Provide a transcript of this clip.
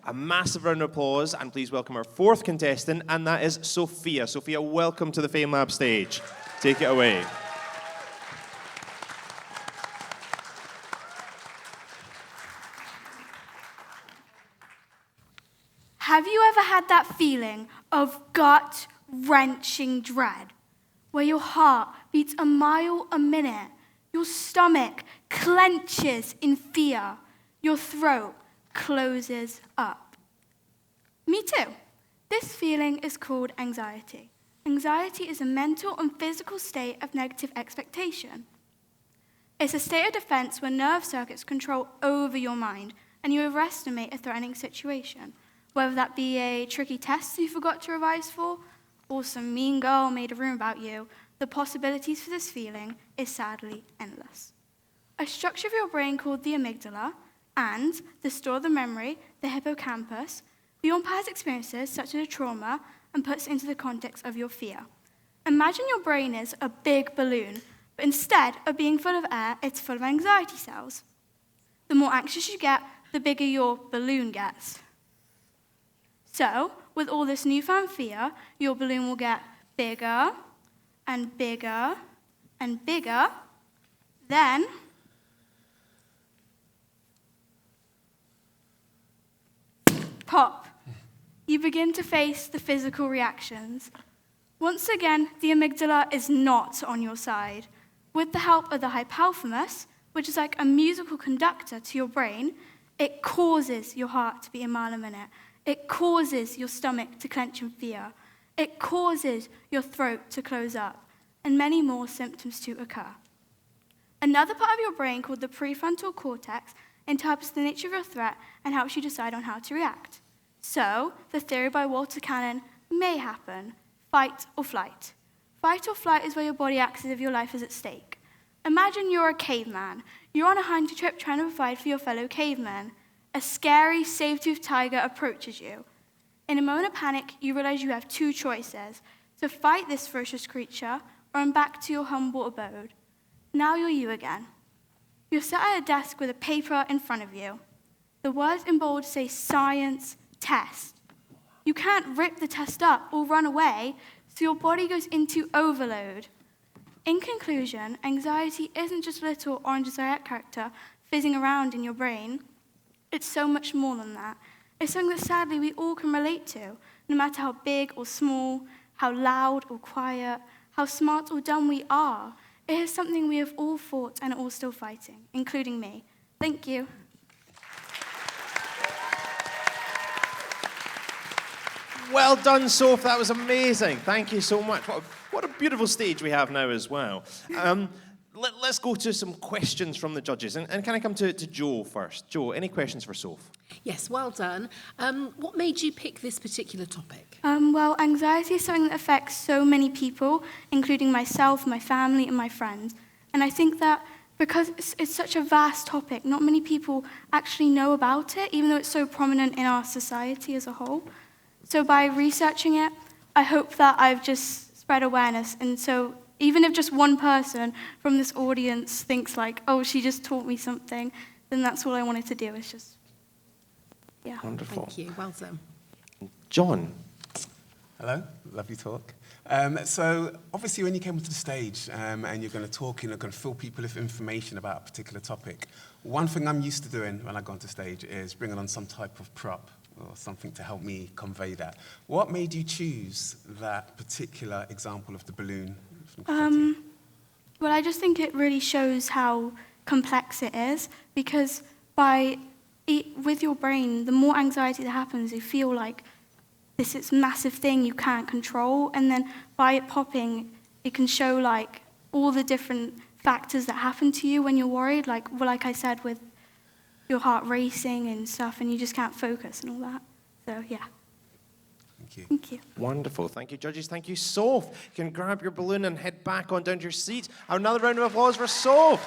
A massive round of applause, and please welcome our fourth contestant, and that is Sophia. Sophia, welcome to the FameLab stage. Take it away. Have you ever had that feeling of gut-wrenching dread, where your heart beats a mile a minute, your stomach clenches in fear, your throat closes up? Me too. This feeling is called anxiety. Anxiety is a mental and physical state of negative expectation. It's a state of defense where nerve circuits control over your mind and you overestimate a threatening situation. Whether that be a tricky test you forgot to revise for, or some mean girl made a room about you, the possibilities for this feeling is sadly endless. A structure of your brain called the amygdala and the store of the memory, the hippocampus, beyond past experiences such as a trauma and puts into the context of your fear. Imagine your brain is a big balloon, but instead of being full of air, it's full of anxiety cells. The more anxious you get, the bigger your balloon gets. So, with all this newfound fear, your balloon will get bigger and bigger and bigger. Then, pop. You begin to face the physical reactions. Once again, the amygdala is not on your side. With the help of the hypothalamus, which is like a musical conductor to your brain, it causes your heart to beat a mile a minute. It causes your stomach to clench in fear. It causes your throat to close up, and many more symptoms to occur. Another part of your brain called the prefrontal cortex interprets the nature of your threat and helps you decide on how to react. So, the theory by Walter Cannon may happen: fight or flight. Fight or flight is where your body acts as if your life is at stake. Imagine you're a caveman. You're on a hunting trip trying to provide for your fellow cavemen. A scary, saber-toothed tiger approaches you. In a moment of panic, you realize you have two choices: to fight this ferocious creature or run back to your humble abode. Now you're you again. You're sat at a desk with a paper in front of you. The words in bold say science test. You can't rip the test up or run away, so your body goes into overload. In conclusion, anxiety isn't just a little orange Sherratt character fizzing around in your brain. It's so much more than that. It's something that sadly we all can relate to, no matter how big or small, how loud or quiet, how smart or dumb we are. It is something we have all fought and are all still fighting, including me. Thank you. Well done, Soph. That was amazing. Thank you so much. What a beautiful stage we have now as well. Let's go to some questions from the judges. And can I come to Jo first? Jo, any questions for Soph? Yes, well done. What made you pick this particular topic? Well, anxiety is something that affects so many people, including myself, my family, and my friends. And I think that because it's such a vast topic, not many people actually know about it, even though it's so prominent in our society as a whole. So by researching it, I hope that I've just spread awareness. And so even if just one person from this audience thinks like, oh, she just taught me something, then that's all I wanted to do. It's just, yeah. Wonderful. Thank you. Well done. John. Hello. Lovely talk. So obviously when you came onto the stage and you're going to talk, you're going to fill people with information about a particular topic, one thing I'm used to doing when I go onto stage is bringing on some type of prop or something to help me convey that. What made you choose that particular example of the balloon? Well, I just think it really shows how complex it is, because with your brain, the more anxiety that happens, you feel like this is a massive thing you can't control, and then by it popping, it can show like all the different factors that happen to you when you're worried, like I said, with your heart racing and stuff, and you just can't focus and all that. So, yeah. Thank you. Thank you. Wonderful. Thank you, judges. Thank you, Soph. You can grab your balloon and head back on down to your seat. Another round of applause for Soph.